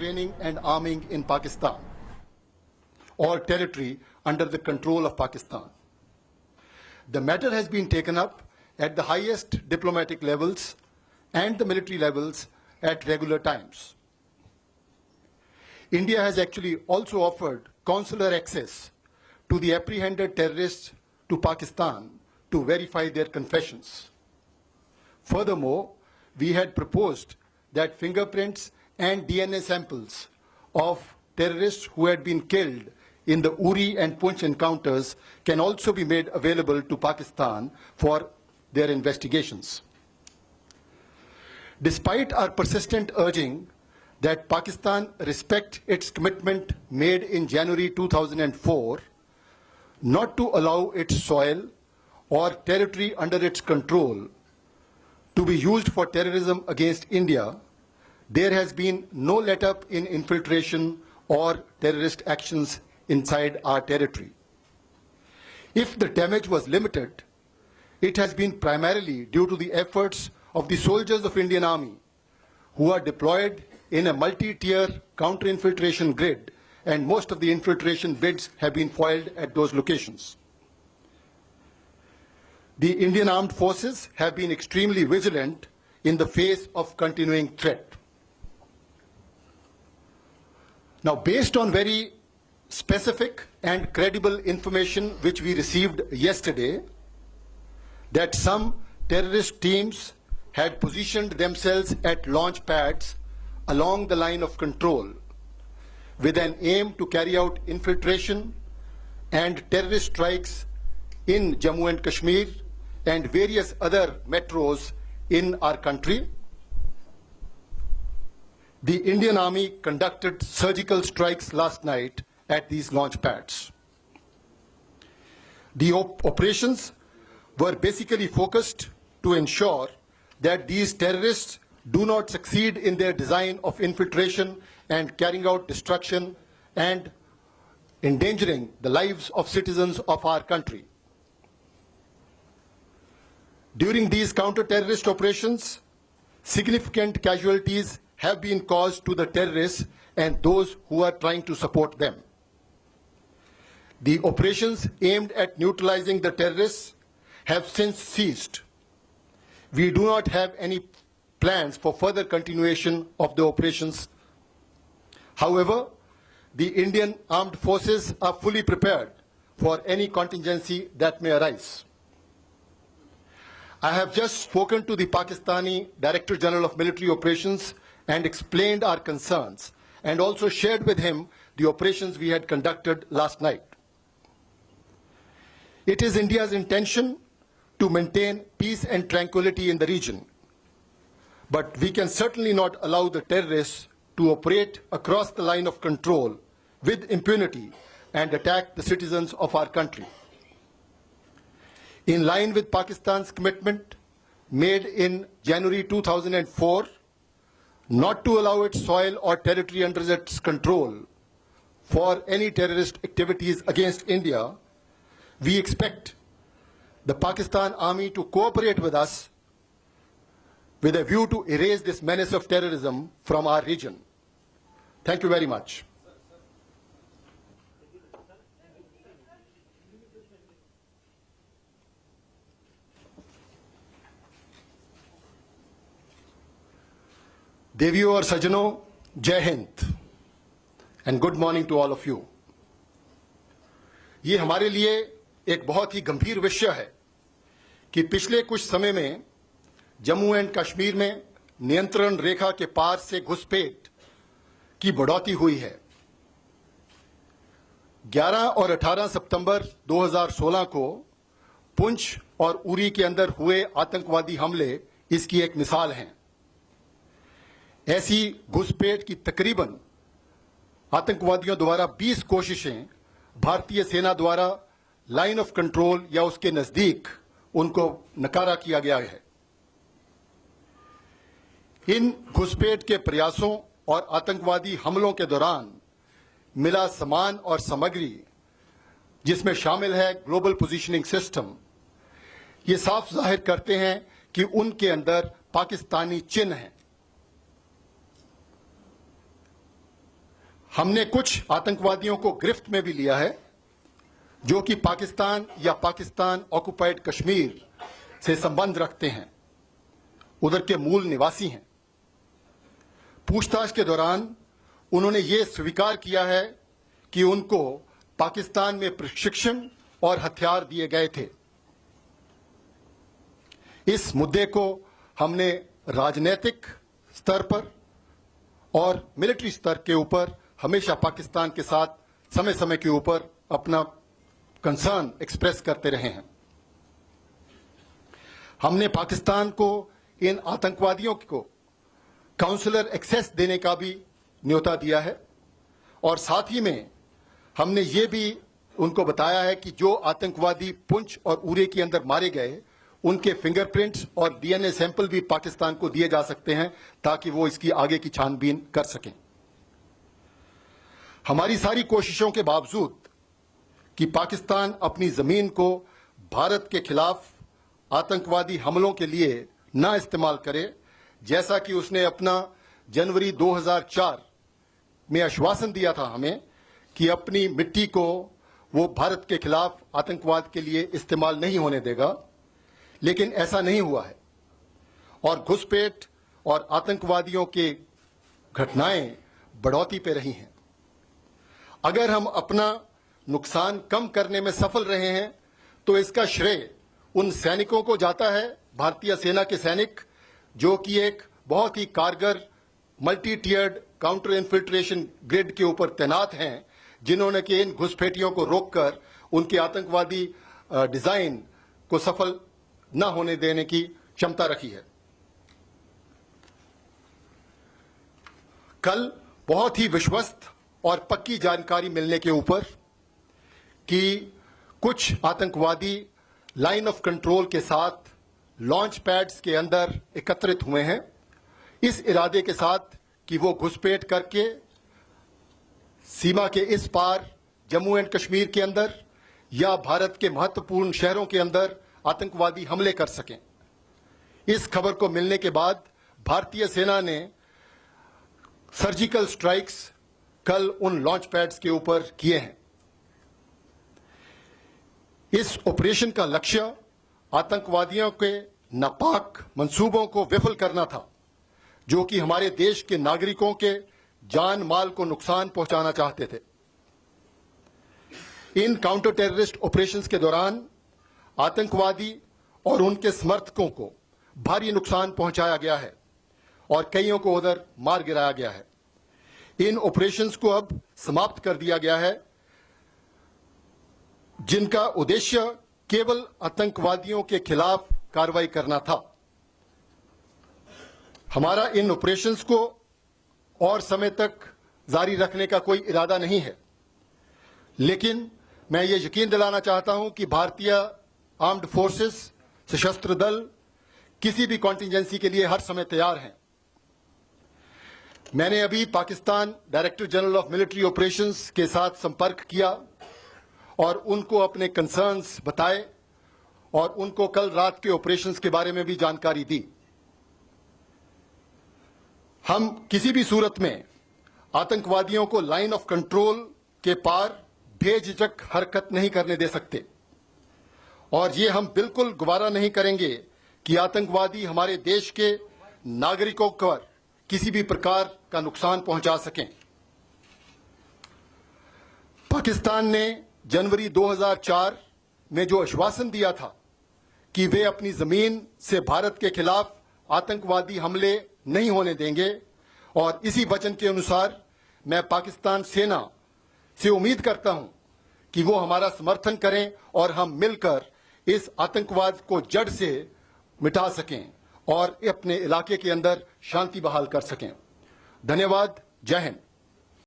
training and arming in Pakistan or territory under the control of Pakistan. The matter has been taken up at the highest diplomatic levels and the military levels at regular times. India has actually also offered consular access to the apprehended terrorists to Pakistan to verify their confessions. Furthermore, we had proposed that fingerprints and DNA samples of terrorists who had been killed in the Uri and Punch encounters can also be made available to Pakistan for their investigations. Despite our persistent urging that Pakistan respect its commitment made in January 2004 not to allow its soil or territory under its control to be used for terrorism against India, there has been no let-up in infiltration or terrorist actions inside our territory. If the damage was limited, it has been primarily due to the efforts of the soldiers of Indian Army who are deployed in a multi-tier counter-infiltration grid, and most of the infiltration bids have been foiled at those locations. The Indian Armed Forces have been extremely vigilant in the face of continuing threat. Now, based on very specific and credible information which we received yesterday, that some terrorist teams had positioned themselves at launch pads along the line of control with an aim to carry out infiltration and terrorist strikes in Jammu and Kashmir and various other metros in our country. The Indian Army conducted surgical strikes last night at these launch pads. The operations were basically focused to ensure that these terrorists do not succeed in their design of infiltration and carrying out destruction and endangering the lives of citizens of our country. During these counter-terrorist operations, significant casualties have been caused to the terrorists and those who are trying to support them. The operations aimed at neutralizing the terrorists have since ceased. We do not have any plans for further continuation of the operations. However, the Indian Armed Forces are fully prepared for any contingency that may arise. I have just spoken to the Pakistani Director General of Military Operations and explained our concerns, and also shared with him the operations we had conducted last night. It is India's intention to maintain peace and tranquility in the region, but we can certainly not allow the terrorists to operate across the line of control with impunity and attack the citizens of our country. In line with Pakistan's commitment made in January 2004 not to allow its soil or territory under its control for any terrorist activities against India, we expect the Pakistan Army to cooperate with us with a view to erase this menace of terrorism from our region. Thank you very much. देवियों और सज्जनों, जय हिंद and good morning to all of you. ये हमारे लिए एक बहुत ही गंभीर विषय है कि पिछले कुछ समय में जम्मू एंड कश्मीर में नियंत्रण रेखा के पार से घुसपैठ की बढ़ोतरी हुई है। 11 और 18 सितंबर 2016 को पुंछ और उरी के अंदर हुए आतंकवादी हमले इसकी एक मिसाल हैं। ऐसी घुसपैठ की तकरीबन आतंकवादियों द्वारा 20 कोशिशें भारतीय सेना द्वारा लाइन ऑफ कंट्रोल या उसके नजदीक उनको नकारा किया गया है। इन घुसपैठ के प्रयासों और आतंकवादी हमलों के दौरान मिला सामान और सामग्री, जिसमें शामिल है ग्लोबल पोजीशनिंग सिस्टम, ये साफ जाहिर करते हैं कि उनके अंदर पाकिस्तानी चिन्ह हैं। हमने कुछ आतंकवादियों को गिरफ्त में भी लिया है जो कि पाकिस्तान या पाकिस्तान ऑक्युपाइड कश्मीर से संबंध रखते हैं, उधर के मूल निवासी हैं। पूछताछ के दौरान उन्होंने ये स्वीकार किया है कि उनको पाकिस्तान में प्रशिक्षण और हथियार दिए गए थे। इस मुद्दे को हमने राजनीतिक स्तर पर और मिलिट्री स्तर के ऊपर हमेशा पाकिस्तान के साथ समय समय के ऊपर अपना कंसर्न एक्सप्रेस करते रहे हैं। हमने पाकिस्तान को इन आतंकवादियों को काउंसलर एक्सेस देने का भी न्योता दिया है और साथ ही में हमने ये भी उनको बताया है कि जो आतंकवादी पुंछ और उरे के अंदर मारे गए उनके फिंगरप्रिंट्स और डीएनए सैंपल भी पाकिस्तान को दिए जा सकते हैं ताकि वो इसकी आगे की छानबीन कर सकें। हमारी सारी कोशिशों के बावजूद कि पाकिस्तान अपनी जमीन को भारत के खिलाफ आतंकवादी हमलों के लिए न इस्तेमाल करे, जैसा कि उसने अपना जनवरी 2004 में आश्वासन दिया था हमें कि अपनी मिट्टी को वो भारत के खिलाफ आतंकवाद के लिए इस्तेमाल नहीं होने देगा, लेकिन ऐसा नहीं हुआ है और घुसपैठ और आतंकवादियों के घटनाएं बढ़ोतरी पे रही हैं। अगर हम अपना नुकसान कम करने में सफल रहे हैं तो इसका श्रेय उन सैनिकों को जाता है, भारतीय सेना के सैनिक जो कि एक बहुत ही कारगर मल्टी टियर्ड काउंटर इन्फिल्ट्रेशन ग्रिड के ऊपर तैनात हैं, जिन्होंने कि इन घुसपैठियों को रोककर उनके आतंकवादी डिजाइन को सफल न होने देने की क्षमता रखी है। कल बहुत ही विश्वस्त और पक्की जानकारी मिलने के ऊपर कि कुछ आतंकवादी लाइन ऑफ कंट्रोल के साथ लॉन्च पैड्स के अंदर एकत्रित हुए हैं, इस इरादे के साथ कि वो घुसपैठ करके सीमा के इस पार जम्मू एंड कश्मीर के अंदर या भारत के महत्वपूर्ण शहरों के अंदर आतंकवादी हमले कर सकें। इस खबर को मिलने के बाद भारतीय सेना ने सर्जिकल स्ट्राइक्स कल उन लॉन्च पैड्स के ऊपर किए हैं। इस ऑपरेशन का लक्ष्य आतंकवादियों के नापाक मंसूबों को विफल करना था, जो कि हमारे देश के नागरिकों के जान माल को नुकसान पहुंचाना चाहते थे। इन काउंटर टेररिस्ट ऑपरेशंस के दौरान आतंकवादी और उनके समर्थकों को भारी नुकसान पहुंचाया गया है और कईयों को उधर मार गिराया गया है। इन ऑपरेशंस को अब समाप्त कर दिया गया है, जिनका उद्देश्य केवल आतंकवादियों के खिलाफ कार्रवाई करना था। हमारा इन ऑपरेशंस को और समय तक जारी रखने का कोई इरादा नहीं है, लेकिन मैं ये यकीन दिलाना चाहता हूं कि भारतीय आर्म्ड फोर्सेस, सशस्त्र दल किसी भी कॉन्टिंजेंसी के लिए हर समय तैयार हैं। मैंने अभी Pakistan director general of military operations के साथ संपर्क किया और उनको अपने कंसर्न्स बताए और उनको कल रात के ऑपरेशंस के बारे में भी जानकारी दी। हम किसी भी सूरत में आतंकवादियों को लाइन ऑफ कंट्रोल के पार बेझिझक हरकत नहीं करने दे सकते और ये हम बिल्कुल गवारा नहीं करेंगे कि आतंकवादी हमारे देश के नागरिकों पर किसी भी प्रकार का नुकसान पहुंचा सकें। पाकिस्तान ने जनवरी 2004 में जो आश्वासन दिया था कि वे अपनी जमीन से भारत के खिलाफ आतंकवादी हमले नहीं होने देंगे, और इसी वचन के अनुसार मैं पाकिस्तान सेना से उम्मीद करता हूं कि वो हमारा समर्थन करें और हम मिलकर इस आतंकवाद को जड़ से मिटा सकें और अपने इलाके के अंदर शांति बहाल कर सकें। धन्यवाद। जय हिंद।